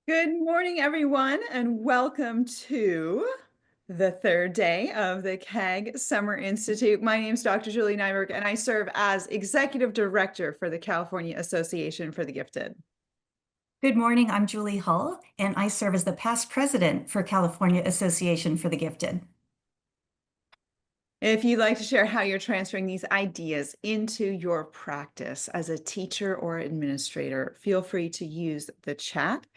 Good morning, everyone, and welcome to the third day of the CAG Summer Institute. My name is Dr. Julie Nyberg, and I serve as Executive Director for the California Association for the Gifted. Good morning, I'm Julie Hull, and I serve as the past president for California Association for the Gifted. If you'd like to share how you're transferring these ideas into your practice as a teacher or administrator, feel free to use the chat.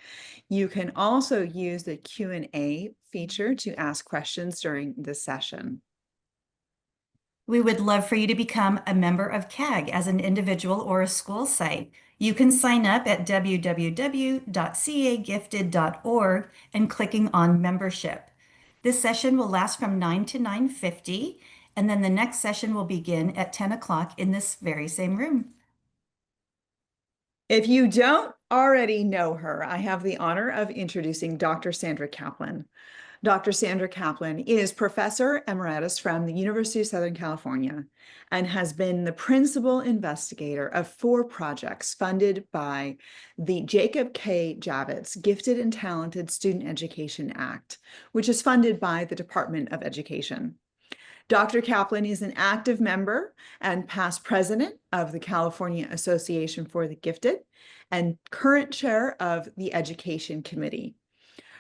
You can also use the Q&A feature to ask questions during the session. We would love for you to become a member of CAG as an individual or a school site. You can sign up at www.cagifted.org and clicking on membership. This session will last from 9 to 9:50, and then the next session will begin at 10 o'clock in this very same room. If you don't already know her, I have the honor of introducing Dr. Sandra Kaplan. Dr. Sandra Kaplan is Professor Emeritus from the University of Southern California and has been the principal investigator of 4 projects funded by the Jacob K. Javits Gifted and Talented Student Education Act, which is funded by the Department of Education. Dr. Kaplan is an active member and past president of the California Association for the Gifted and current chair of the Education Committee.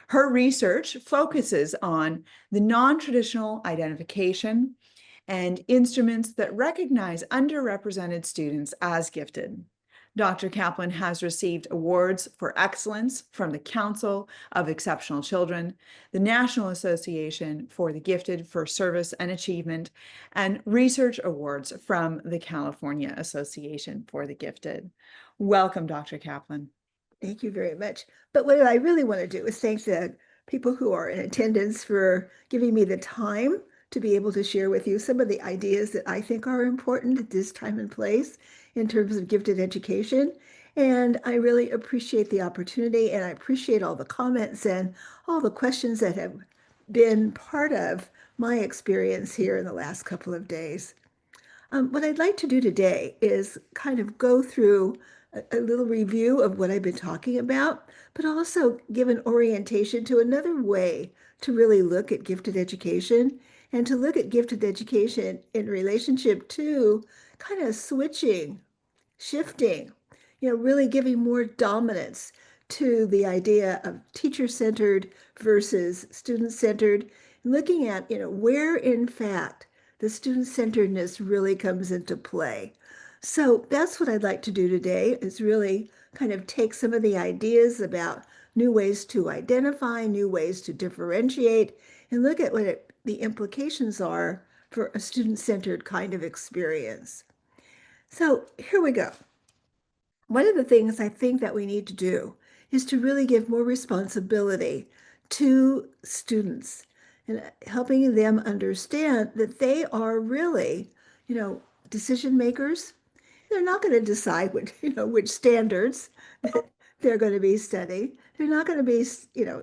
Her research focuses on the non-traditional identification and instruments that recognize underrepresented students as gifted. Dr. Kaplan has received awards for excellence from the Council of Exceptional Children, the National Association for the Gifted for Service and Achievement, and research awards from the California Association for the Gifted. Welcome, Dr. Kaplan. Thank you very much. But what I really want to do is thank the people who are in attendance for giving me the time to be able to share with you some of the ideas that I think are important at this time and place in terms of gifted education. And I really appreciate the opportunity, and I appreciate all the comments and all the questions that have been part of my experience here in the last couple of days. What I'd like to do today is kind of go through a little review of what I've been talking about, but also give an orientation to another way to really look at gifted education and to look at gifted education in relationship to kind of shifting, really giving more dominance to the idea of teacher-centered versus student-centered, and looking at, where in fact the student-centeredness really comes into play. So that's what I'd like to do today, is really kind of take some of the ideas about new ways to identify, new ways to differentiate, and look at what the implications are for a student-centered kind of experience. So here we go. One of the things I think that we need to do is to really give more responsibility to students and helping them understand that they are really, decision makers. They're not going to decide which standards that they're going to be studying. They're not going to be,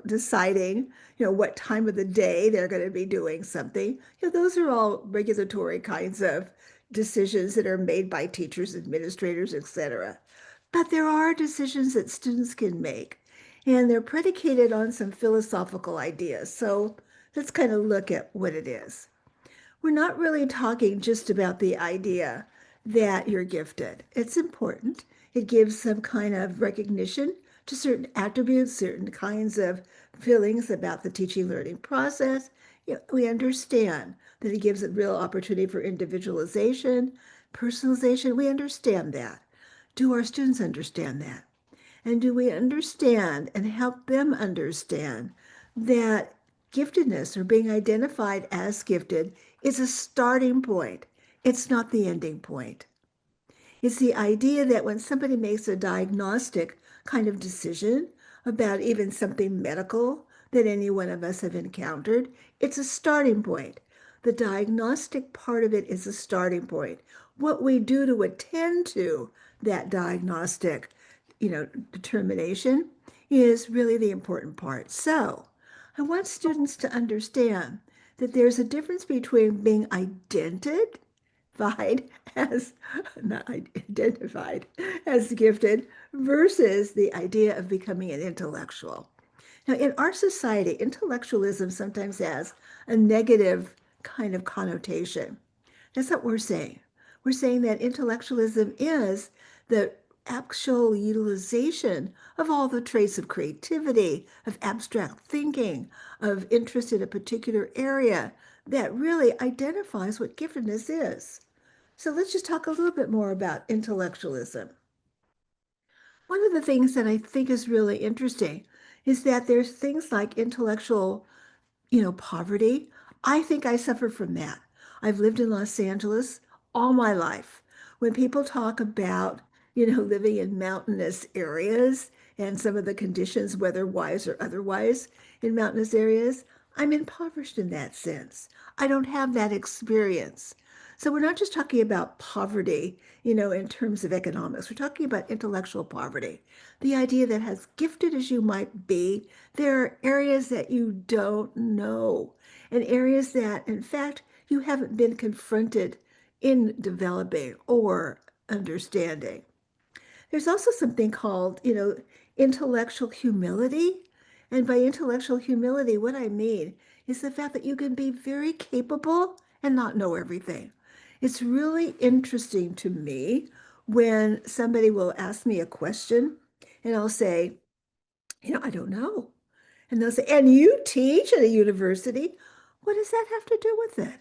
deciding, what time of the day they're going to be doing something. Those are all regulatory kinds of decisions that are made by teachers, administrators, etc. But there are decisions that students can make, and they're predicated on some philosophical ideas. So let's kind of look at what it is. We're not really talking just about the idea that you're gifted. It's important. It gives some kind of recognition to certain attributes, certain kinds of feelings about the teaching learning process. We understand that it gives a real opportunity for individualization, personalization. We understand that. Do our students understand that? And do we understand and help them understand that giftedness or being identified as gifted is a starting point? It's not the ending point. It's the idea that when somebody makes a diagnostic kind of decision about even something medical that any one of us have encountered, it's a starting point. The diagnostic part of it is a starting point. What we do to attend to that diagnostic, determination is really the important part. So I want students to understand that there's a difference between being identified as not identified as gifted versus the idea of becoming an intellectual. Now, in our society, intellectualism sometimes has a negative kind of connotation. That's what we're saying. We're saying that intellectualism is the actual utilization of all the traits of creativity, of abstract thinking, of interest in a particular area that really identifies what giftedness is. So let's just talk a little bit more about intellectualism. One of the things that I think is really interesting is that there's things like intellectual poverty. I think I suffer from that. I've lived in Los Angeles all my life. When people talk about, living in mountainous areas and some of the conditions, weather-wise or otherwise, in mountainous areas, I'm impoverished in that sense. I don't have that experience. So we're not just talking about poverty, in terms of economics. We're talking about intellectual poverty. The idea that as gifted as you might be, there are areas that you don't know, and areas that, in fact, you haven't been confronted in developing or understanding. There's also something called, intellectual humility. And by intellectual humility, what I mean is the fact that you can be very capable and not know everything. It's really interesting to me when somebody will ask me a question and I'll say, I don't know. And they'll say, and you teach at a university? What does that have to do with it?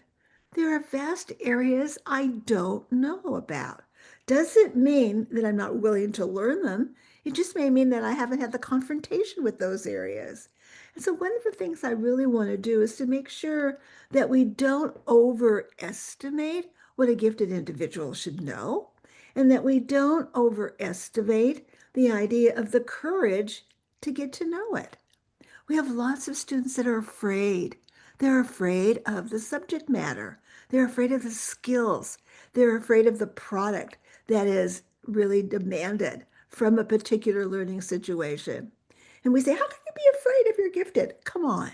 There are vast areas I don't know about. Doesn't mean that I'm not willing to learn them. It just may mean that I haven't had the confrontation with those areas. And so one of the things I really want to do is to make sure that we don't overestimate what a gifted individual should know, and that we don't overestimate the idea of the courage to get to know it. We have lots of students that are afraid. They're afraid of the subject matter. They're afraid of the skills. They're afraid of the product that is really demanded from a particular learning situation. And we say, how can you be afraid if you're gifted? Come on.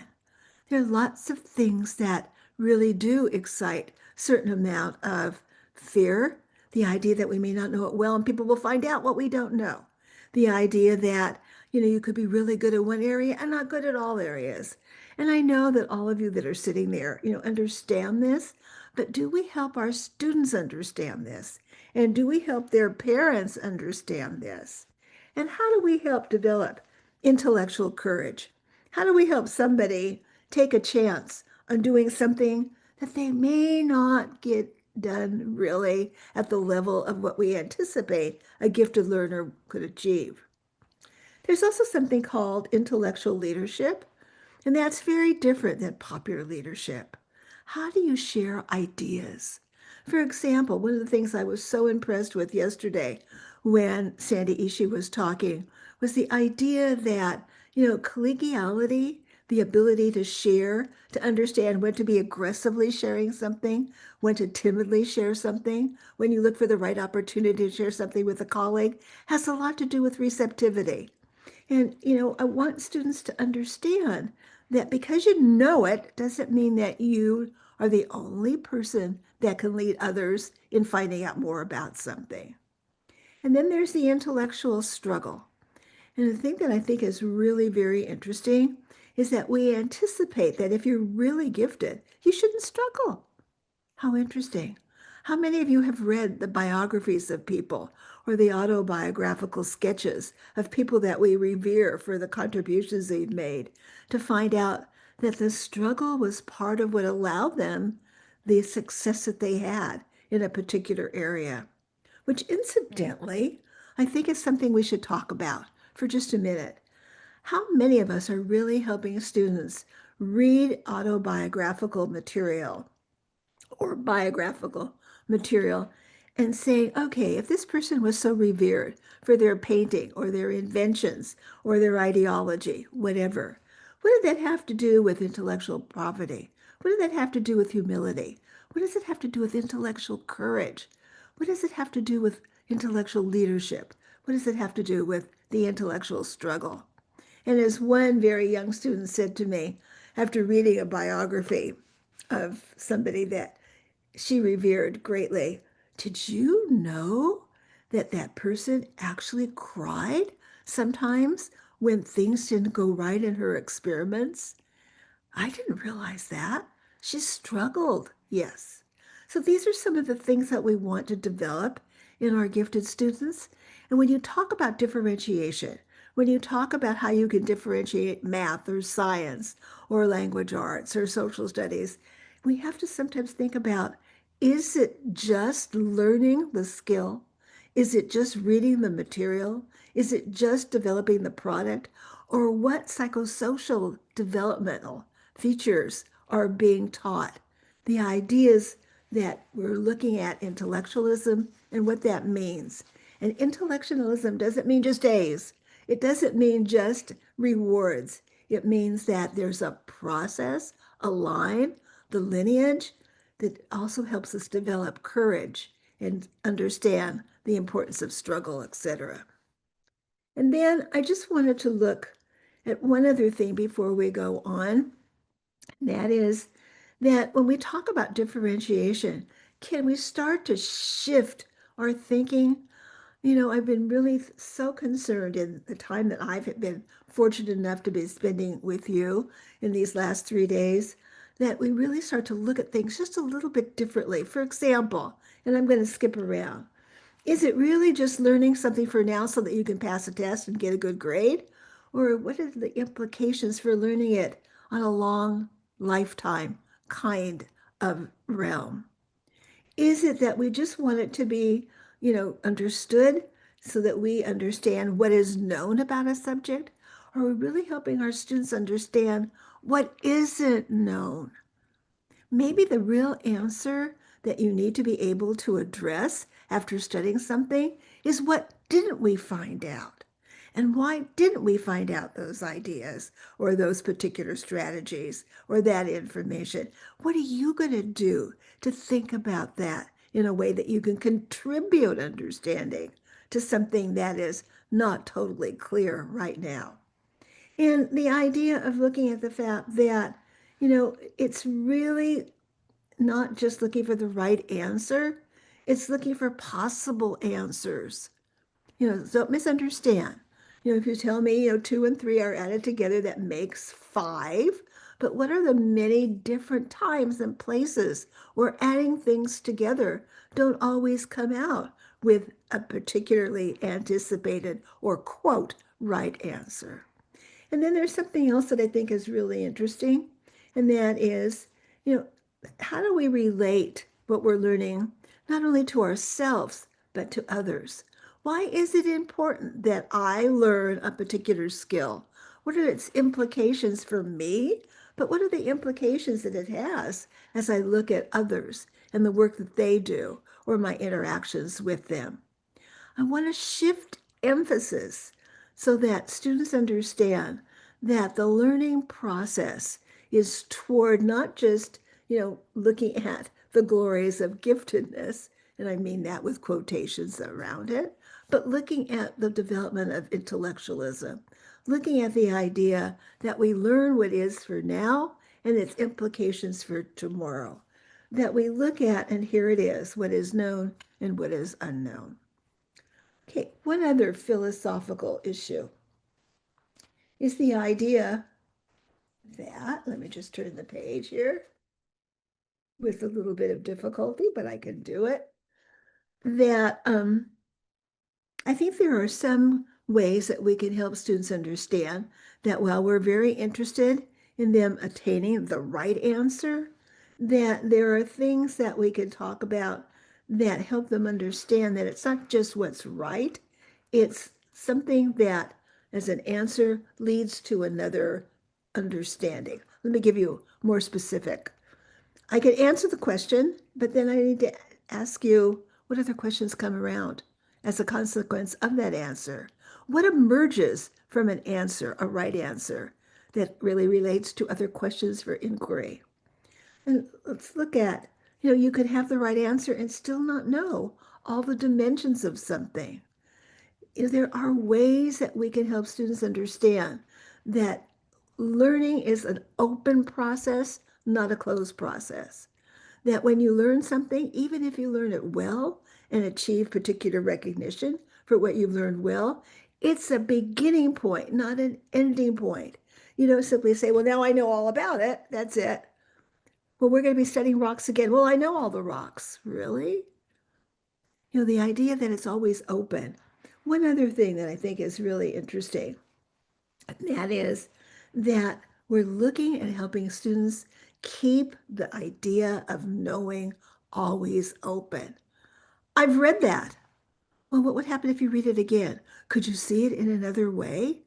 There are lots of things that really do excite certain amount of fear. The idea that we may not know it well and people will find out what we don't know. The idea that, you could be really good at one area and not good at all areas. And I know that all of you that are sitting there, understand this, but do we help our students understand this? And do we help their parents understand this? And how do we help develop intellectual courage? How do we help somebody take a chance on doing something that they may not get done really at the level of what we anticipate a gifted learner could achieve? There's also something called intellectual leadership, and that's very different than popular leadership. How do you share ideas? For example, one of the things I was so impressed with yesterday when Sandy Ishii was talking was the idea that, collegiality, the ability to share, to understand when to be aggressively sharing something, when to timidly share something, when you look for the right opportunity to share something with a colleague, has a lot to do with receptivity. And, I want students to understand that because you know it doesn't mean that you are the only person that can lead others in finding out more about something. And then there's the intellectual struggle. And the thing that I think is really very interesting is that we anticipate that if you're really gifted, you shouldn't struggle. How interesting. How many of you have read the biographies of people or the autobiographical sketches of people that we revere for the contributions they've made to find out that the struggle was part of what allowed them the success that they had in a particular area? Which incidentally, I think is something we should talk about for just a minute. How many of us are really helping students read autobiographical material or biographical material and saying, okay, if this person was so revered for their painting or their inventions or their ideology, whatever, what did that have to do with intellectual poverty? What did that have to do with humility? What does it have to do with intellectual courage? What does it have to do with intellectual leadership? What does it have to do with the intellectual struggle? And as one very young student said to me after reading a biography of somebody that she revered greatly, did you know that that person actually cried sometimes when things didn't go right in her experiments? I didn't realize that. She struggled, yes. So these are some of the things that we want to develop in our gifted students. And when you talk about differentiation, when you talk about how you can differentiate math or science or language arts or social studies, we have to sometimes think about, is it just learning the skill? Is it just reading the material? Is it just developing the product? Or what psychosocial developmental features are being taught? The ideas that we're looking at intellectualism and what that means. And intellectualism doesn't mean just A's. It doesn't mean just rewards. It means that there's a process, a line, the lineage that also helps us develop courage and understand the importance of struggle, etc. And then I just wanted to look at one other thing before we go on. That is that when we talk about differentiation, can we start to shift our thinking? I've been really so concerned in the time that I've been fortunate enough to be spending with you in these last 3 days, that we really start to look at things just a little bit differently. For example, and I'm going to skip around, is it really just learning something for now so that you can pass a test and get a good grade? Or what are the implications for learning it on a long lifetime kind of realm? Is it that we just want it to be, understood so that we understand what is known about a subject? Or are we really helping our students understand what isn't known? Maybe the real answer that you need to be able to address after studying something is, what didn't we find out? And why didn't we find out those ideas or those particular strategies or that information? What are you going to do to think about that in a way that you can contribute understanding to something that is not totally clear right now? And the idea of looking at the fact that, it's really not just looking for the right answer, it's looking for possible answers. Don't misunderstand. If you tell me, two and three are added together, that makes five. But what are the many different times and places where adding things together don't always come out with a particularly anticipated or quote right answer? And then there's something else that I think is really interesting, and that is, you know, how do we relate what we're learning not only to ourselves, but to others? Why is it important that I learn a particular skill? What are its implications for me? But what are the implications that it has as I look at others and the work that they do or my interactions with them? I want to shift emphasis so that students understand that the learning process is toward not just, looking at the glories of giftedness, and I mean that with quotations around it, but looking at the development of intellectualism, looking at the idea that we learn what is for now and its implications for tomorrow, that we look at, and here it is, what is known and what is unknown. Okay, one other philosophical issue is the idea that, let me just turn the page here with a little bit of difficulty, but I can do it, that I think there are some ways that we can help students understand that while we're very interested in them attaining the right answer, that there are things that we can talk about that help them understand that it's not just what's right, it's something that as an answer leads to another understanding. Let me give you more specific. I could answer the question, but then I need to ask you, what other questions come around as a consequence of that answer? What emerges from an answer, a right answer, that really relates to other questions for inquiry? And let's look at, you could have the right answer and still not know all the dimensions of something. There are ways that we can help students understand that learning is an open process, not a closed process. That when you learn something, even if you learn it well and achieve particular recognition for what you've learned well, It's a beginning point, not an ending point. You don't simply say, well, now I know all about it. That's it. Well, we're going to be studying rocks again. Well, I know all the rocks. Really? The idea that it's always open. One other thing that I think is really interesting, and that is that we're looking at helping students keep the idea of knowing always open. I've read that. Well, what would happen if you read it again? Could you see it in another way?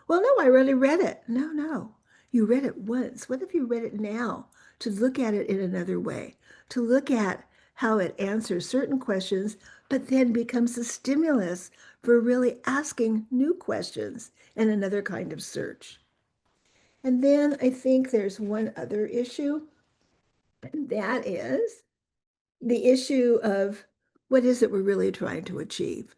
Well, no, I already read it. No, no. You read it once. What if you read it now to look at it in another way, to look at how it answers certain questions, but then becomes a stimulus for really asking new questions and another kind of search. And then I think there's one other issue, and that is the issue of what is it we're really trying to achieve?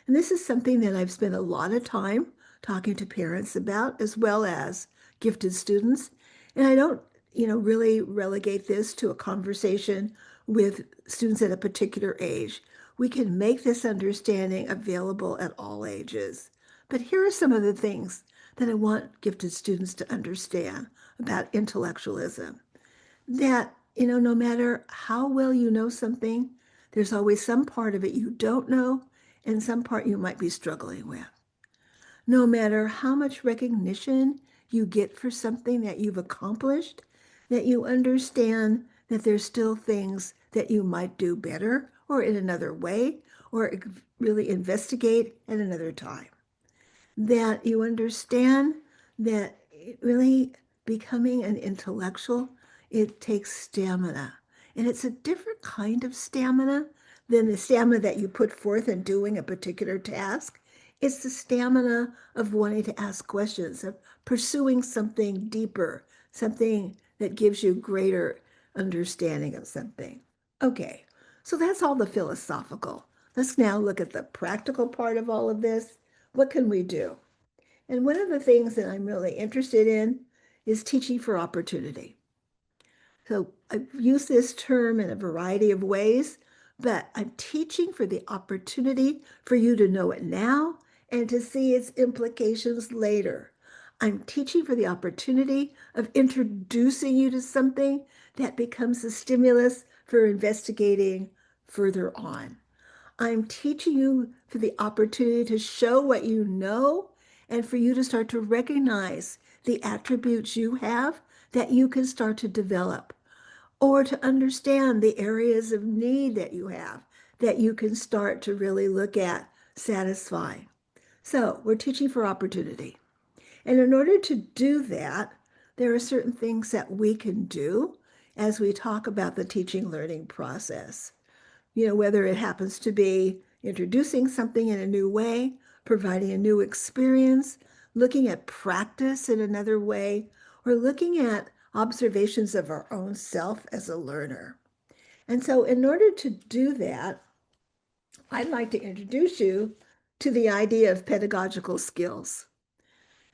And this is something that I've spent a lot of time talking to parents about, as well as gifted students. And I don't, really relegate this to a conversation with students at a particular age. We can make this understanding available at all ages. But here are some of the things that I want gifted students to understand about intellectualism. That, no matter how well you know something, there's always some part of it you don't know and some part you might be struggling with. No matter how much recognition you get for something that you've accomplished, that you understand that there's still things that you might do better or in another way or really investigate at another time. That you understand that really becoming an intellectual, it takes stamina. And it's a different kind of stamina than the stamina that you put forth in doing a particular task. It's the stamina of wanting to ask questions, of pursuing something deeper, something that gives you greater understanding of something. Okay, so that's all the philosophical. Let's now look at the practical part of all of this. What can we do? And one of the things that I'm really interested in is teaching for opportunity. So I've used this term in a variety of ways, but I'm teaching for the opportunity for you to know it now and to see its implications later. I'm teaching for the opportunity of introducing you to something that becomes a stimulus for investigating further on. I'm teaching you for the opportunity to show what you know and for you to start to recognize the attributes you have that you can start to develop, or to understand the areas of need that you have that you can start to really look at satisfying. So we're teaching for opportunity. And in order to do that, there are certain things that we can do as we talk about the teaching learning process. Whether it happens to be introducing something in a new way, providing a new experience, looking at practice in another way, or looking at observations of our own self as a learner. And so in order to do that, I'd like to introduce you to the idea of pedagogical skills.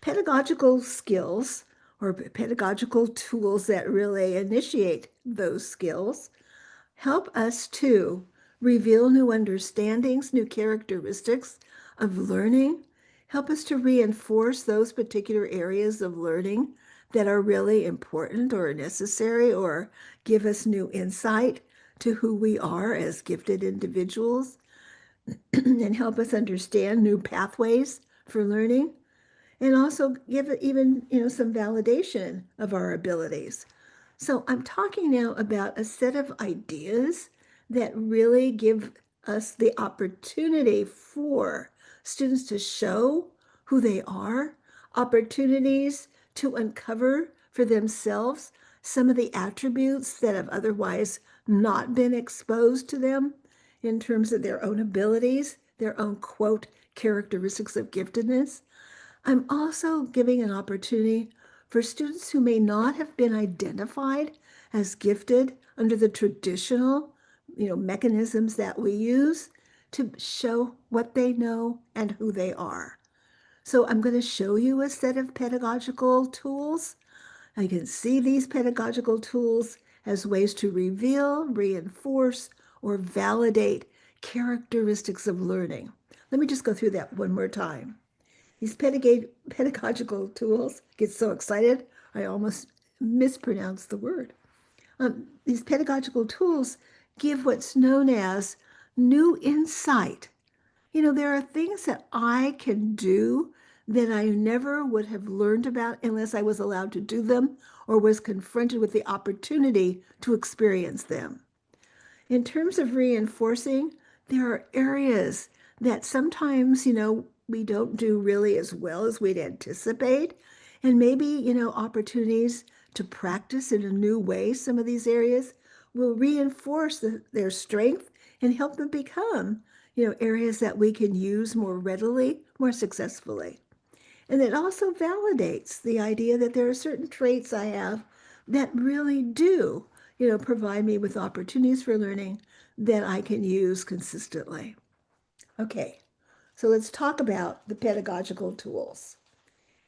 Pedagogical skills, or pedagogical tools that really initiate those skills, help us to reveal new understandings, new characteristics of learning, help us to reinforce those particular areas of learning that are really important or necessary, or give us new insight to who we are as gifted individuals, and help us understand new pathways for learning, and also give it even, some validation of our abilities. So I'm talking now about a set of ideas that really give us the opportunity for students to show who they are, opportunities to uncover for themselves some of the attributes that have otherwise not been exposed to them in terms of their own abilities, their own, quote, characteristics of giftedness. I'm also giving an opportunity for students who may not have been identified as gifted under the traditional, mechanisms that we use to show what they know and who they are. So I'm going to show you a set of pedagogical tools. I can see these pedagogical tools as ways to reveal, reinforce, or validate characteristics of learning. Let me just go through that one more time. These pedagogical tools, get so excited, I almost mispronounced the word. These pedagogical tools give what's known as new insight. There are things that I can do that I never would have learned about unless I was allowed to do them or was confronted with the opportunity to experience them. In terms of reinforcing, there are areas that sometimes, we don't do really as well as we'd anticipate. And maybe, opportunities to practice in a new way, some of these areas will reinforce their strength and help them become, areas that we can use more readily, more successfully. And it also validates the idea that there are certain traits I have that really do, provide me with opportunities for learning that I can use consistently. Okay, so let's talk about the pedagogical tools.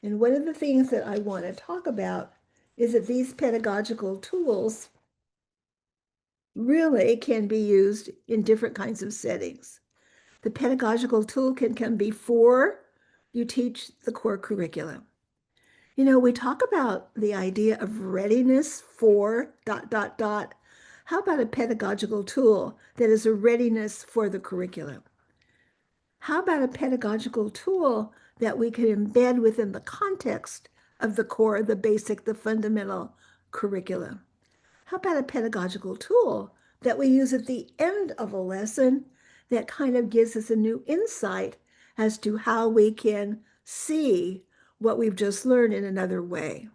And one of the things that I want to talk about is that these pedagogical tools really can be used in different kinds of settings. The pedagogical tool can come before you teach the core curriculum. We talk about the idea of readiness for ... How about a pedagogical tool that is a readiness for the curriculum? How about a pedagogical tool that we can embed within the context of the core, the basic, the fundamental curriculum? How about a pedagogical tool that we use at the end of a lesson that kind of gives us a new insight as to how we can see what we've just learned in another way?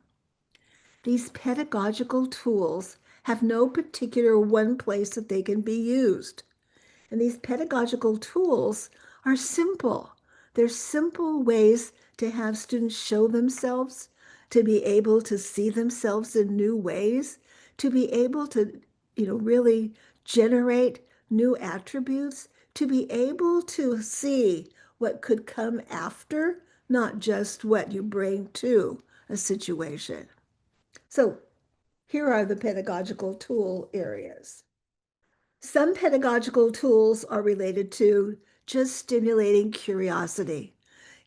These pedagogical tools have no particular one place that they can be used. And these pedagogical tools are simple. They're simple ways to have students show themselves, to be able to see themselves in new ways, to be able to, really generate new attributes, to be able to see what could come after, not just what you bring to a situation. So here are the pedagogical tool areas. Some pedagogical tools are related to just stimulating curiosity,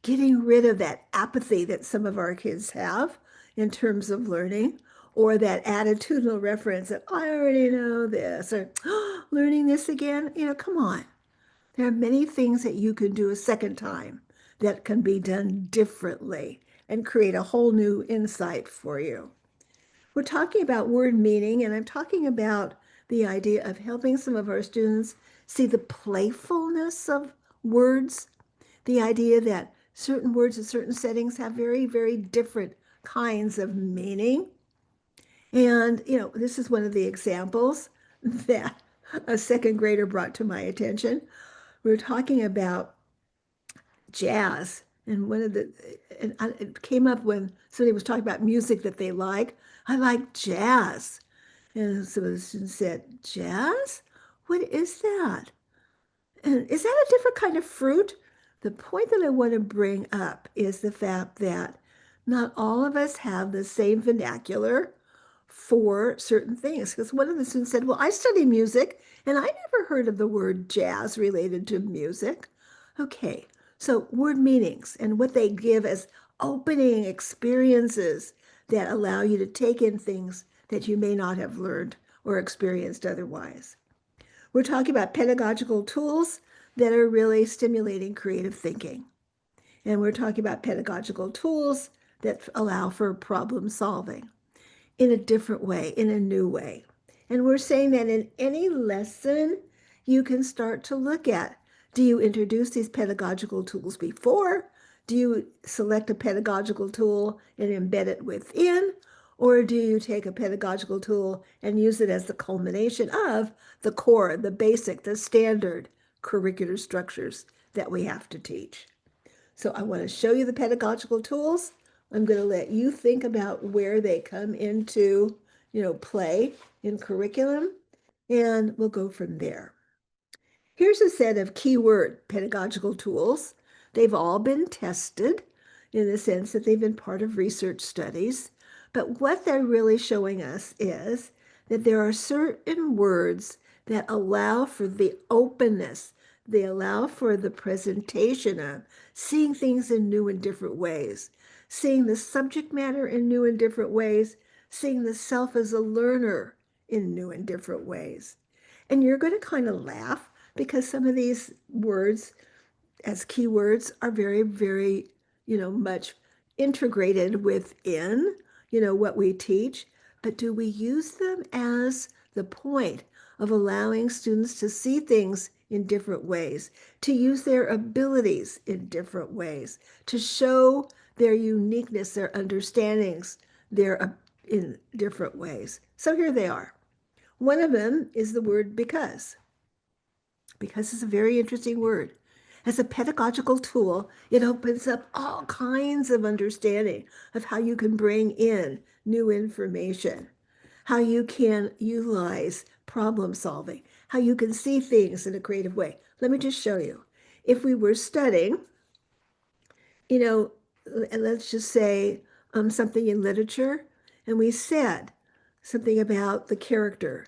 getting rid of that apathy that some of our kids have in terms of learning, or that attitudinal reference that I already know this, or learning this again. Come on. There are many things that you can do a second time that can be done differently and create a whole new insight for you. We're talking about word meaning, and I'm talking about the idea of helping some of our students see the playfulness of words, the idea that certain words in certain settings have very, very different kinds of meaning. And, this is one of the examples that a second grader brought to my attention. We're talking about jazz. And it came up when somebody was talking about music that they like. I like jazz. And some of the students said, jazz? What is that? And is that a different kind of fruit? The point that I want to bring up is the fact that not all of us have the same vernacular for certain things. Because one of the students said, well, I study music and I never heard of the word jazz related to music. Okay, so word meanings and what they give as opening experiences that allow you to take in things that you may not have learned or experienced otherwise. We're talking about pedagogical tools that are really stimulating creative thinking. And we're talking about pedagogical tools that allow for problem solving in a different way, in a new way. And we're saying that in any lesson, you can start to look at, do you introduce these pedagogical tools before? Do you select a pedagogical tool and embed it within? Or do you take a pedagogical tool and use it as the culmination of the core, the basic, the standard curricular structures that we have to teach? So I want to show you the pedagogical tools. I'm going to let you think about where they come into, play in curriculum, and we'll go from there. Here's a set of keyword pedagogical tools. They've all been tested in the sense that they've been part of research studies. But what they're really showing us is that there are certain words that allow for the openness, They allow for the presentation of seeing things in new and different ways, seeing the subject matter in new and different ways, seeing the self as a learner in new and different ways. And you're going to kind of laugh because some of these words as keywords are very, very, much integrated within, what we teach. But do we use them as the point of allowing students to see things in different ways, to use their abilities in different ways, to show their uniqueness, their understandings, in different ways? So here they are. One of them is the word because. Because is a very interesting word. As a pedagogical tool, it opens up all kinds of understanding of how you can bring in new information, how you can utilize problem solving, how you can see things in a creative way. Let me just show you. If we were studying, and let's just say something in literature, and we said something about the character.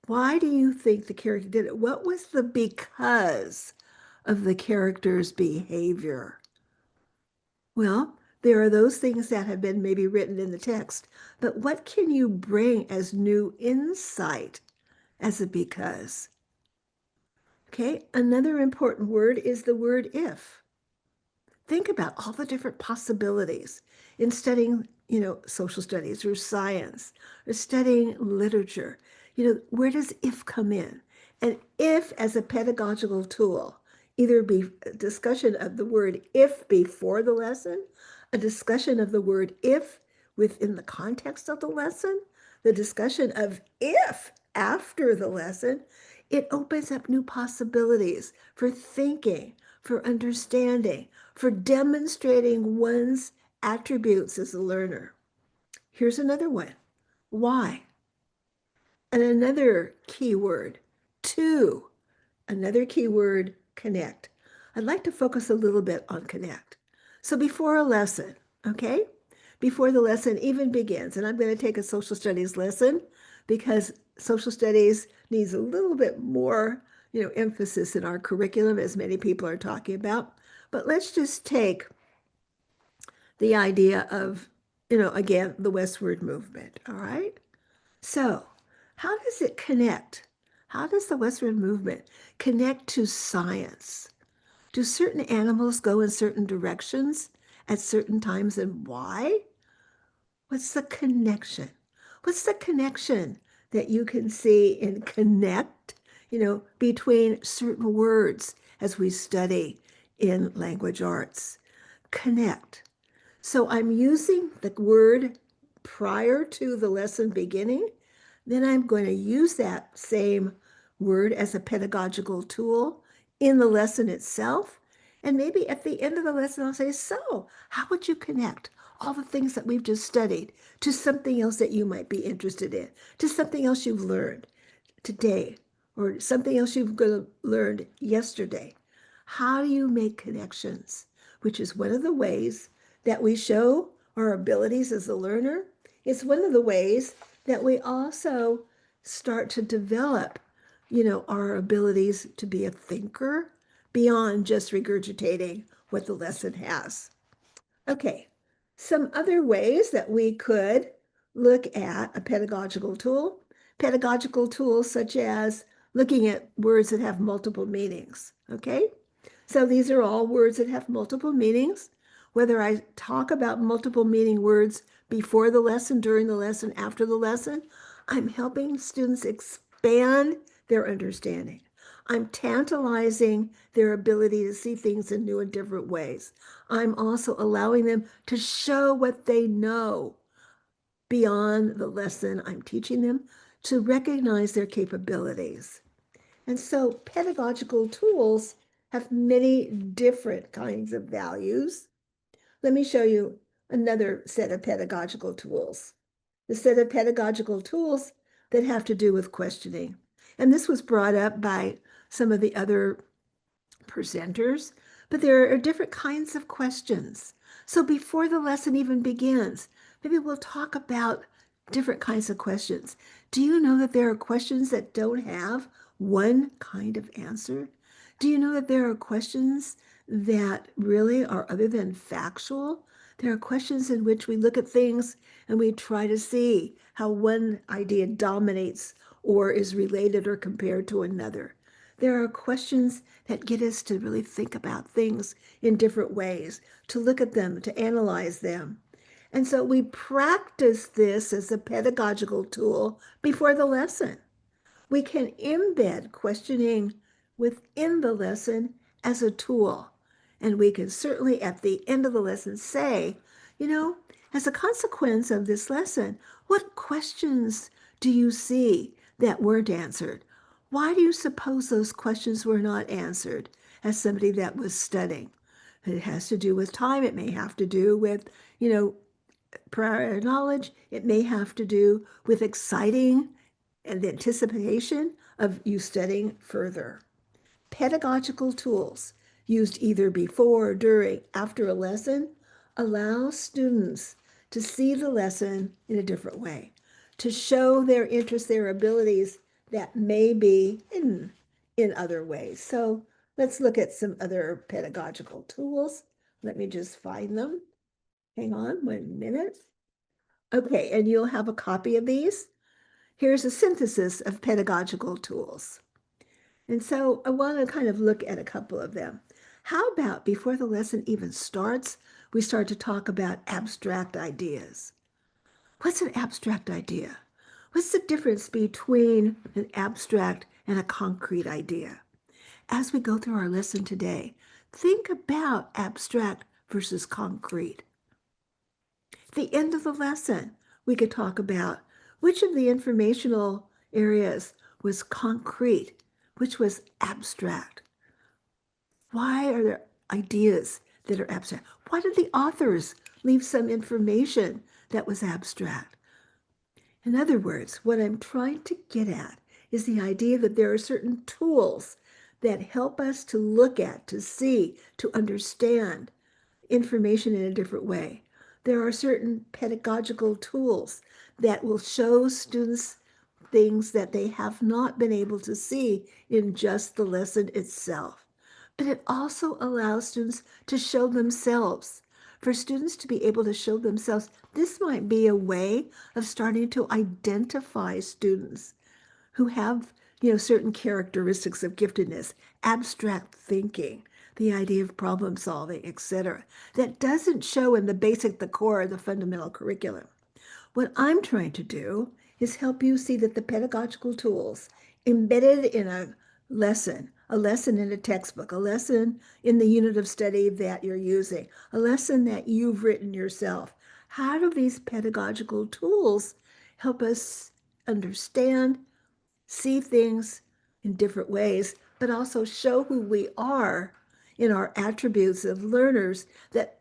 Why do you think the character did it? What was the because of the character's behavior? Well, there are those things that have been maybe written in the text, but what can you bring as new insight as a because? Okay, another important word is the word if. Think about all the different possibilities in studying, social studies or science or studying literature. Where does if come in? And if as a pedagogical tool, either be a discussion of the word if before the lesson, a discussion of the word if within the context of the lesson, the discussion of if after the lesson, it opens up new possibilities for thinking, for understanding, for demonstrating one's attributes as a learner. Here's another one. Why? And another keyword, to. Another keyword, connect. I'd like to focus a little bit on connect. So before a lesson, okay? Before the lesson even begins, and I'm going to take a social studies lesson because social studies needs a little bit more, emphasis in our curriculum, as many people are talking about. But let's just take the idea of, again, the westward movement, all right? So how does it connect? How does the westward movement connect to science? Do certain animals go in certain directions at certain times and why? What's the connection? What's the connection that you can see and connect, between certain words as we study in language arts? Connect. So I'm using the word prior to the lesson beginning. Then I'm going to use that same word as a pedagogical tool in the lesson itself. And maybe at the end of the lesson, I'll say, so how would you connect all the things that we've just studied to something else that you might be interested in, to something else you've learned today, or something else you've learned yesterday? How do you make connections? Which is one of the ways that we show our abilities as a learner. It's one of the ways that we also start to develop, our abilities to be a thinker beyond just regurgitating what the lesson has. Okay, some other ways that we could look at a pedagogical tools such as looking at words that have multiple meanings, okay? So these are all words that have multiple meanings. Whether I talk about multiple meaning words before the lesson, during the lesson, after the lesson, I'm helping students expand their understanding. I'm tantalizing their ability to see things in new and different ways. I'm also allowing them to show what they know beyond the lesson I'm teaching them, to recognize their capabilities. And so pedagogical tools have many different kinds of values. Let me show you another set of pedagogical tools. The set of pedagogical tools that have to do with questioning. And this was brought up by some of the other presenters, but there are different kinds of questions. So before the lesson even begins, maybe we'll talk about different kinds of questions. Do you know that there are questions that don't have one kind of answer? Do you know that there are questions that really are other than factual? There are questions in which we look at things and we try to see how one idea dominates or is related or compared to another. There are questions that get us to really think about things in different ways, to look at them, to analyze them. And so we practice this as a pedagogical tool before the lesson. We can embed questioning within the lesson as a tool. And we can certainly at the end of the lesson say, as a consequence of this lesson, what questions do you see that weren't answered? Why do you suppose those questions were not answered as somebody that was studying? It has to do with time. It may have to do with, prior knowledge. It may have to do with exciting and the anticipation of you studying further. Pedagogical tools used either before, during, after a lesson allow students to see the lesson in a different way, to show their interests, their abilities that may be hidden in other ways. So let's look at some other pedagogical tools. Let me just find them. Hang on 1 minute. Okay, and you'll have a copy of these. Here's a synthesis of pedagogical tools. And so I want to kind of look at a couple of them. How about before the lesson even starts, we start to talk about abstract ideas? What's an abstract idea? What's the difference between an abstract and a concrete idea? As we go through our lesson today, think about abstract versus concrete. At the end of the lesson, we could talk about which of the informational areas was concrete, which was abstract. Why are there ideas that are abstract? Why did the authors leave some information that was abstract? In other words, what I'm trying to get at is the idea that there are certain tools that help us to look at, to see, to understand information in a different way. There are certain pedagogical tools that will show students things that they have not been able to see in just the lesson itself. But it also allows students to show themselves. For students to be able to show themselves, this might be a way of starting to identify students who have, certain characteristics of giftedness, abstract thinking, the idea of problem solving, etc. That doesn't show in the core, the fundamental curriculum. What I'm trying to do is help you see that the pedagogical tools embedded in a lesson in a textbook, a lesson in the unit of study that you're using, a lesson that you've written yourself. How do these pedagogical tools help us understand, see things in different ways, but also show who we are in our attributes of learners that,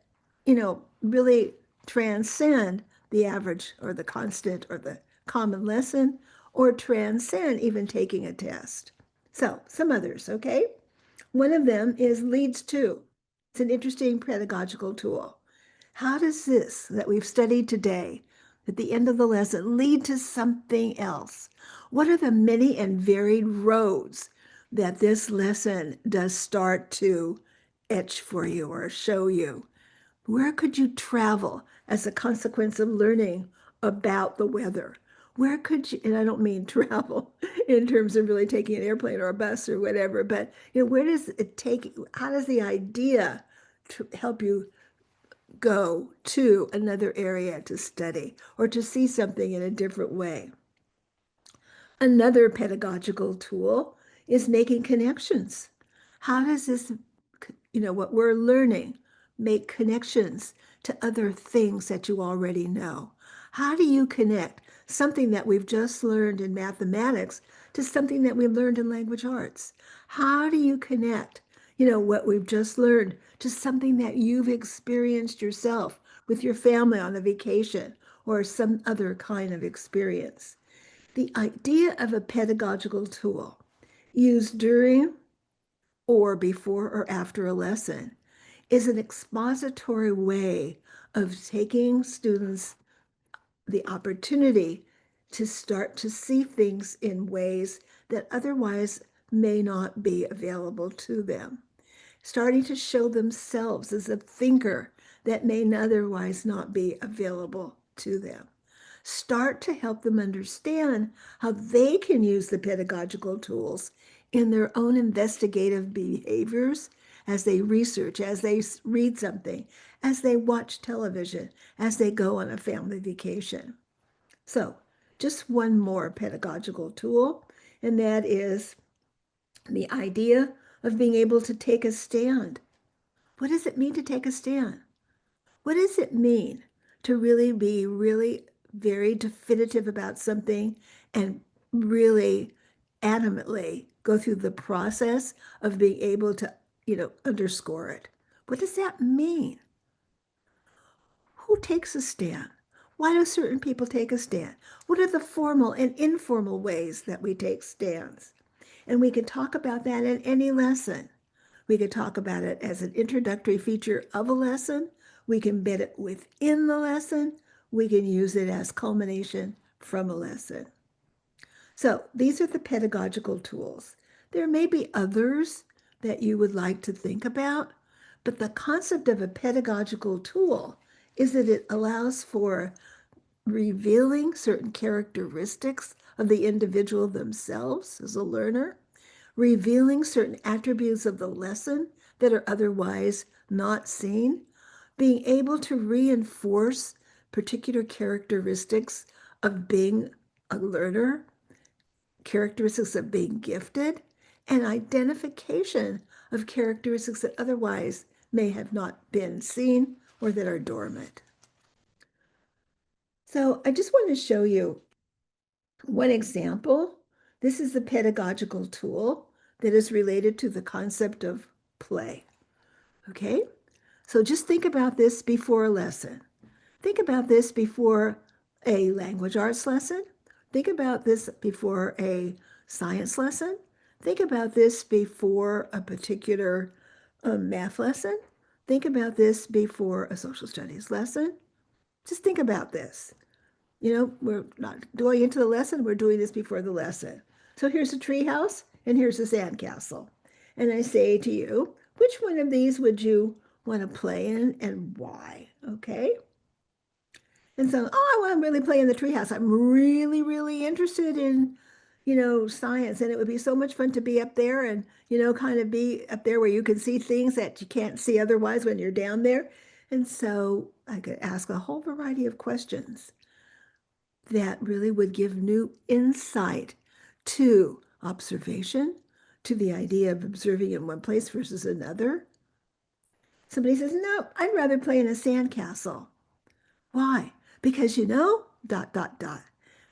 really transcend the average or the constant or the common lesson or transcend even taking a test. So some others, okay? One of them is leads to. It's an interesting pedagogical tool. How does this that we've studied today at the end of the lesson lead to something else? What are the many and varied roads that this lesson does start to etch for you or show you? Where could you travel as a consequence of learning about the weather? Where could you, and I don't mean travel in terms of really taking an airplane or a bus or whatever, but where does it take, how does the idea help you go to another area to study or to see something in a different way? Another pedagogical tool is making connections. How does this, what we're learning, make connections to other things that you already know? How do you connect something that we've just learned in mathematics to something that we learned in language arts? How do you connect, what we've just learned to something that you've experienced yourself with your family on a vacation or some other kind of experience? The idea of a pedagogical tool used during or before or after a lesson is an expository way of taking students the opportunity to start to see things in ways that otherwise may not be available to them. Starting to show themselves as a thinker that may otherwise not be available to them. Start to help them understand how they can use the pedagogical tools in their own investigative behaviors as they research, as they read something, as they watch television, as they go on a family vacation. So, just one more pedagogical tool, and that is the idea of being able to take a stand. What does it mean to take a stand? What does it mean to really be very definitive about something and really adamantly go through the process of being able to, underscore it? What does that mean? Who takes a stand? Why do certain people take a stand? What are the formal and informal ways that we take stands? And we can talk about that in any lesson. We could talk about it as an introductory feature of a lesson. We can embed it within the lesson. We can use it as culmination from a lesson. So these are the pedagogical tools. There may be others that you would like to think about, but the concept of a pedagogical tool is that it allows for revealing certain characteristics of the individual themselves as a learner, revealing certain attributes of the lesson that are otherwise not seen, being able to reinforce particular characteristics of being a learner, characteristics of being gifted, and identification of characteristics that otherwise may have not been seen or that are dormant. So I just want to show you one example. This is the pedagogical tool that is related to the concept of play. Okay, so just think about this before a lesson. Think about this before a language arts lesson. Think about this before a science lesson. Think about this before a particular math lesson. Think about this before a social studies lesson. Just think about this. We're not going into the lesson, we're doing this before the lesson. So here's a tree house and here's a sandcastle. And I say to you, which one of these would you want to play in and why? Okay. And so, I want to really play in the treehouse. I'm really, really interested in, science. And it would be so much fun to be up there and, kind of be up there where you can see things that you can't see otherwise when you're down there. And so I could ask a whole variety of questions that really would give new insight to observation, to the idea of observing in one place versus another. Somebody says, no, I'd rather play in a sandcastle. Why? Because dot, dot, dot.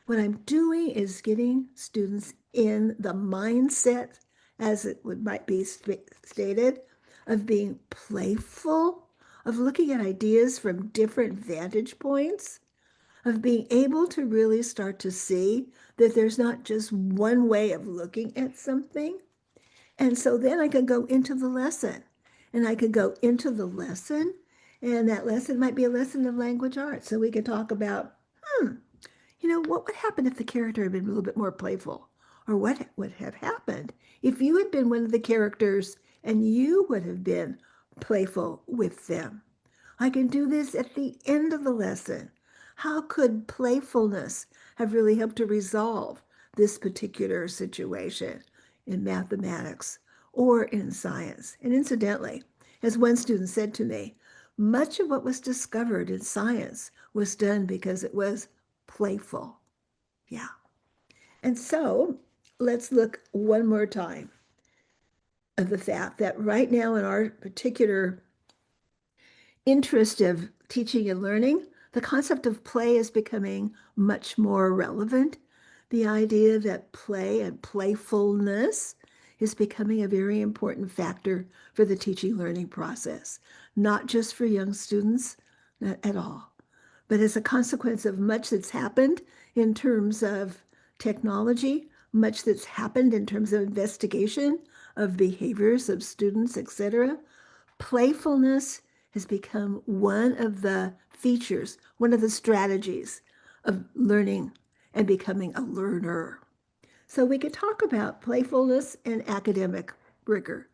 What I'm doing is getting students in the mindset, as might be stated, of being playful, of looking at ideas from different vantage points, of being able to really start to see that there's not just one way of looking at something. And so then I could go into the lesson, and I could go into the lesson, and that lesson might be a lesson of language arts. So we could talk about, what would happen if the character had been a little bit more playful? Or what would have happened if you had been one of the characters and you would have been playful with them? I can do this at the end of the lesson. How could playfulness have really helped to resolve this particular situation in mathematics or in science? And incidentally, as one student said to me, much of what was discovered in science was done because it was playful. Yeah. And so let's look one more time at the fact that right now in our particular interest of teaching and learning, the concept of play is becoming much more relevant. The idea that play and playfulness is becoming a very important factor for the teaching learning process, not just for young students at all, but as a consequence of much that's happened in terms of technology, much that's happened in terms of investigation of behaviors of students, etc. Playfulness has become one of the features, one of the strategies of learning and becoming a learner. So we could talk about playfulness and academic rigor.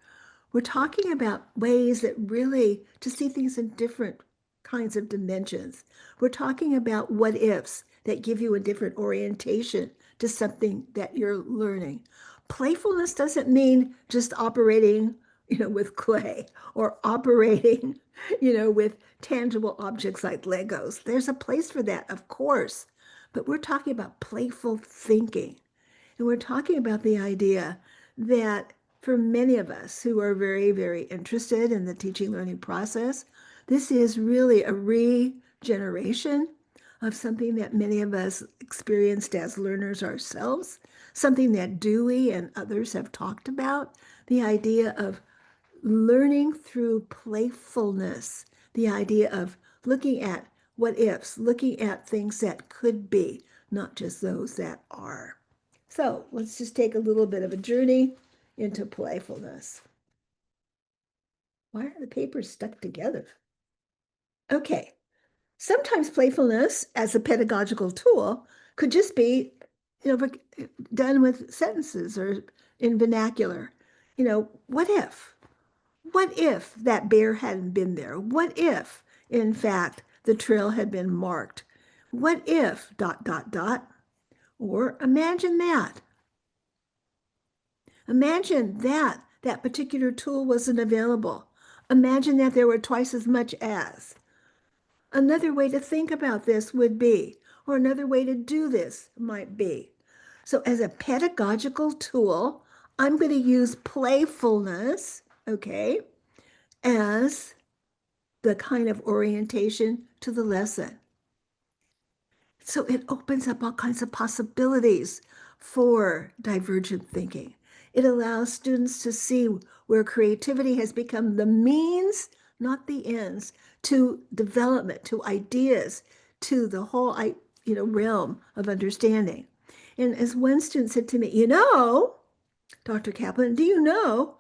We're talking about ways that really to see things in different kinds of dimensions. We're talking about what ifs that give you a different orientation to something that you're learning. Playfulness doesn't mean just operating, with clay or operating, with tangible objects like Legos. There's a place for that, of course, but we're talking about playful thinking. And we're talking about the idea that for many of us who are very, very interested in the teaching learning process, this is really a regeneration of something that many of us experienced as learners ourselves, something that Dewey and others have talked about, the idea of learning through playfulness, the idea of looking at what ifs, looking at things that could be, not just those that are. So let's just take a little bit of a journey into playfulness. Why are the papers stuck together? Okay, sometimes playfulness as a pedagogical tool could just be, done with sentences or in vernacular. What if? What if that bear hadn't been there? What if, in fact, the trail had been marked? What if, dot, dot, dot? Or imagine that. Imagine that that particular tool wasn't available. Imagine that there were twice as much as. Another way to think about this would be, or another way to do this might be. So as a pedagogical tool, I'm going to use playfulness, okay, as the kind of orientation to the lesson. So it opens up all kinds of possibilities for divergent thinking. It allows students to see where creativity has become the means, not the ends, to development, to ideas, to the whole realm of understanding. And as one student said to me, Dr. Kaplan, do you know?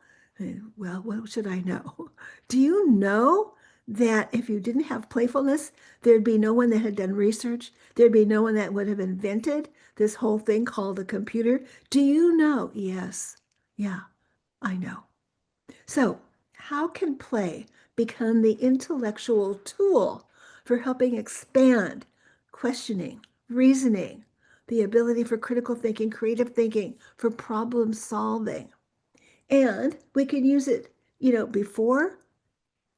Well, what should I know? Do you know that if you didn't have playfulness, there'd be no one that had done research? There'd be no one that would have invented this whole thing called a computer? Do you know? Yes. Yeah, I know. So, how can play become the intellectual tool for helping expand questioning, reasoning, the ability for critical thinking, creative thinking, for problem solving? And we can use it, before,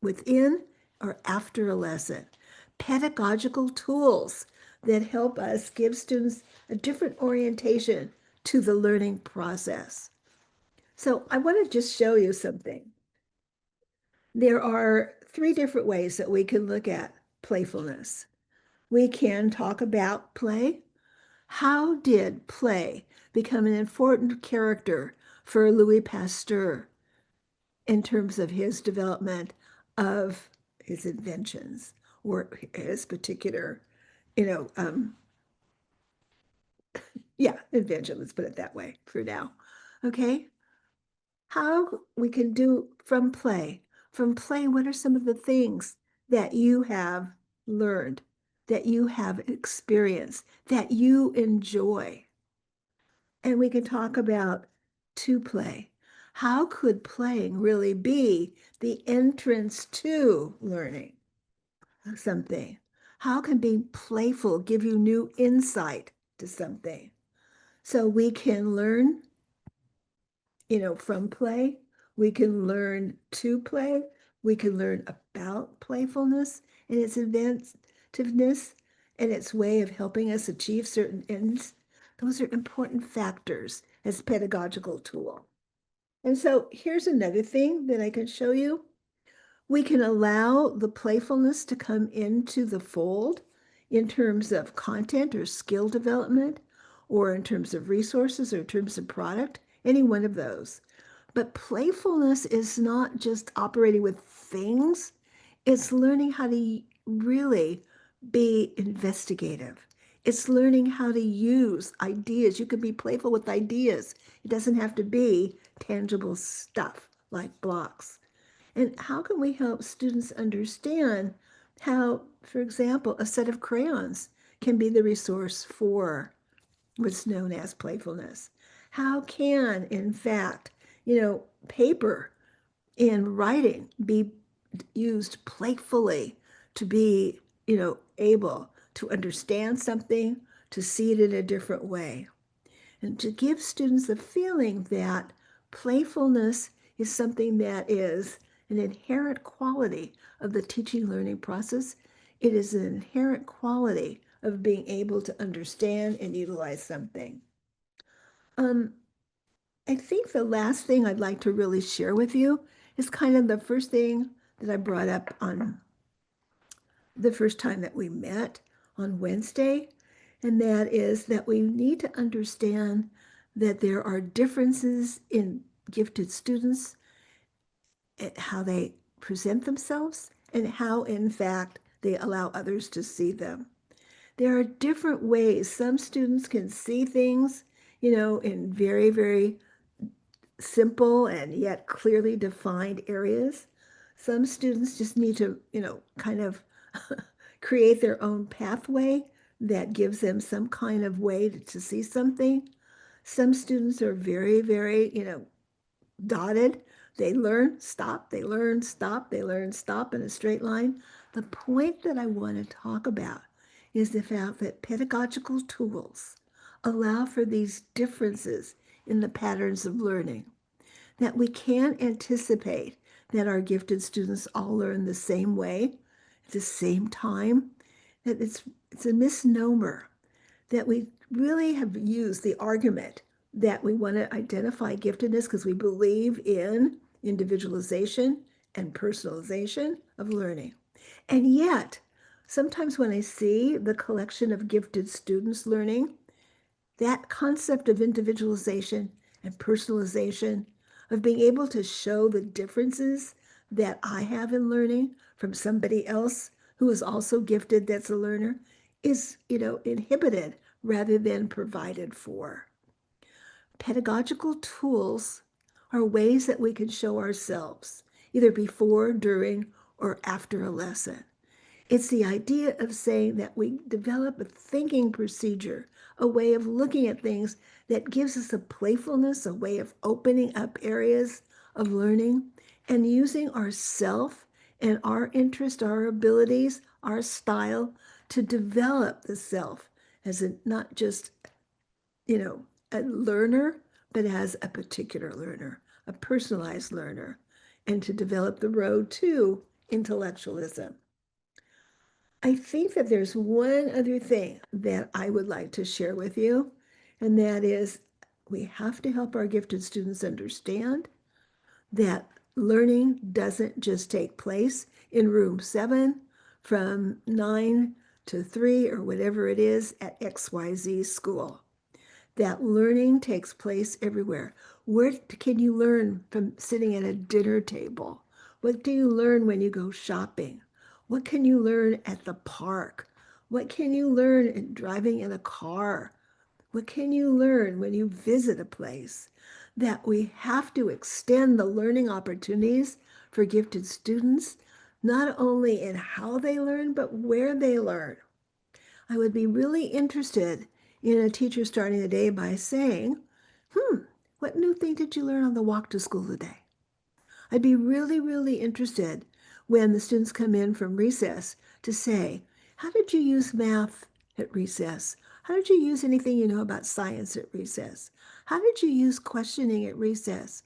within, or after a lesson. Pedagogical tools that help us give students a different orientation to the learning process. So I want to just show you something. There are 3 different ways that we can look at playfulness. We can talk about play. How did play become an important character for Louis Pasteur in terms of his development of his inventions or his particular, you know, um, invention, let's put it that way for now. Okay. How we can do from play. From play, what are some of the things that you have learned, that you have experienced, that you enjoy? And we can talk about to play. How could playing really be the entrance to learning something? How can being playful give you new insight to something? So we can learn, from play. We can learn to play. We can learn about playfulness and its inventiveness and its way of helping us achieve certain ends. Those are important factors as pedagogical tool. And so here's another thing that I can show you. We can allow the playfulness to come into the fold in terms of content or skill development, or in terms of resources, or in terms of product, any one of those. But playfulness is not just operating with things, it's learning how to really be investigative. It's learning how to use ideas. You can be playful with ideas. It doesn't have to be tangible stuff like blocks. And how can we help students understand how, for example, a set of crayons can be the resource for what's known as playfulness? How can, in fact, paper in writing be used playfully to be, able to understand something, to see it in a different way, and to give students a feeling that playfulness is something that is an inherent quality of the teaching learning process. It is an inherent quality of being able to understand and utilize something. Um, I think the last thing I'd like to really share with you is kind of the first thing that I brought up on the first time that we met on Wednesday, and that is that we need to understand that there are differences in gifted students, and how they present themselves, and how, in fact, they allow others to see them. There are different ways. Some students can see things, in very, very simple and yet clearly defined areas. Some students just need to, kind of create their own pathway that gives them some kind of way to see something. Some students are very, very, dotted. They learn, stop, they learn, stop, they learn, stop in a straight line. The point that I want to talk about is the fact that pedagogical tools allow for these differences in the patterns of learning, that we can't anticipate that our gifted students all learn the same way at the same time, that it's a misnomer, that we really have used the argument that we want to identify giftedness because we believe in individualization and personalization of learning. And yet, sometimes when I see the collection of gifted students learning, that concept of individualization and personalization, of being able to show the differences that I have in learning from somebody else who is also gifted that's a learner, is, inhibited rather than provided for. Pedagogical tools are ways that we can show ourselves, either before, during, or after a lesson. It's the idea of saying that we develop a thinking procedure, a way of looking at things that gives us a playfulness, a way of opening up areas of learning and using ourself and our interest, our abilities, our style to develop the self as not just, a learner, but as a particular learner, a personalized learner, and to develop the road to intellectualism. I think that there's one other thing that I would like to share with you, and that is we have to help our gifted students understand that learning doesn't just take place in room 7 from 9 to 3 or whatever it is at XYZ school. That learning takes place everywhere. Where can you learn from sitting at a dinner table? What do you learn when you go shopping? What can you learn at the park? What can you learn in driving in a car? What can you learn when you visit a place? That we have to extend the learning opportunities for gifted students, not only in how they learn, but where they learn. I would be really interested in a teacher starting the day by saying, what new thing did you learn on the walk to school today? I'd be really, really interested when the students come in from recess to say, how did you use math at recess? How did you use anything you know about science at recess? How did you use questioning at recess?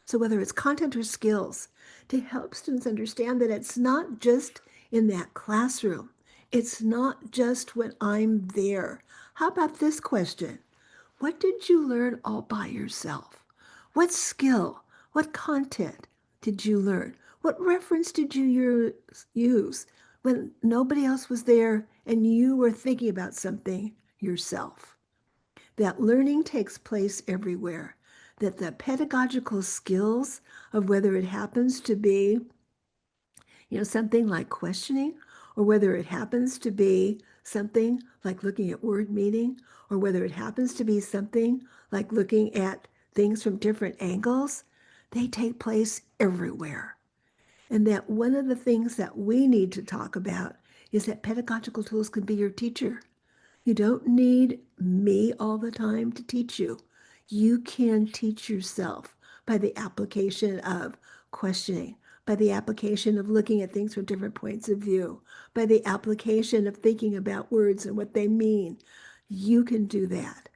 So whether it's content or skills, to help students understand that it's not just in that classroom. It's not just when I'm there. How about this question? What did you learn all by yourself? What skill, what content did you learn? What reference did you use when nobody else was there and you were thinking about something yourself? That learning takes place everywhere, that the pedagogical skills of whether it happens to be, something like questioning, or whether it happens to be something like looking at word meaning, or whether it happens to be something like looking at things from different angles, they take place everywhere. And that one of the things that we need to talk about is that pedagogical tools can be your teacher. You don't need me all the time to teach you. You can teach yourself by the application of questioning, by the application of looking at things from different points of view, by the application of thinking about words and what they mean. You can do that.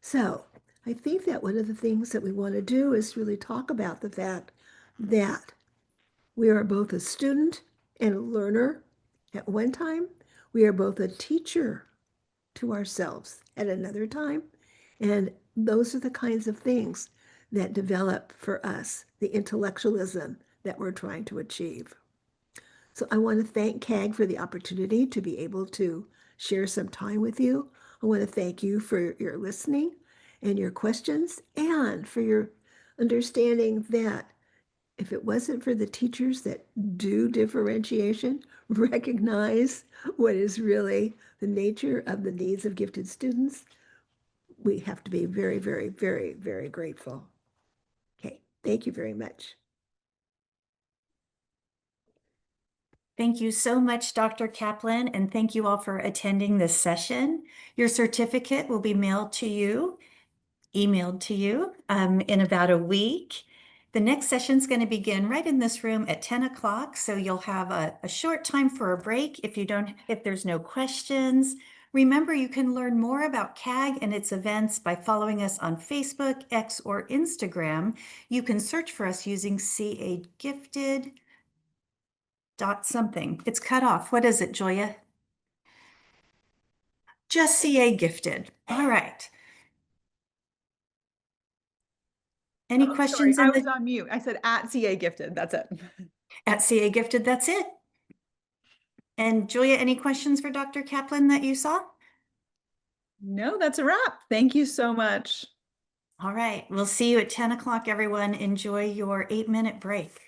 So I think that one of the things that we want to do is really talk about the fact that we are both a student and a learner at one time. We are both a teacher to ourselves at another time. And those are the kinds of things that develop for us the intellectualism that we're trying to achieve. So I want to thank CAG for the opportunity to be able to share some time with you. I want to thank you for your listening and your questions and for your understanding that if it wasn't for the teachers that do differentiation, recognize what is really the nature of the needs of gifted students, we have to be very, very, very, very grateful. Okay, thank you very much. Thank you so much, Dr. Kaplan, and thank you all for attending this session. Your certificate will be emailed to you in about a week. The next session is going to begin right in this room at 10 o'clock, so you'll have a short time for a break if there's no questions. Remember, you can learn more about CAG and its events by following us on Facebook, X, or Instagram. You can search for us using CA Gifted something. It's cut off. What is it, Joya? Just CA Gifted. All right. Any Oh, sorry, questions I was on mute. I said at CA Gifted. That's it. at CA Gifted? That's it. And Julia, any questions for Dr. Kaplan that you saw? No, that's a wrap. Thank you so much. All right. We'll see you at 10 o'clock, everyone. Enjoy your 8-minute break.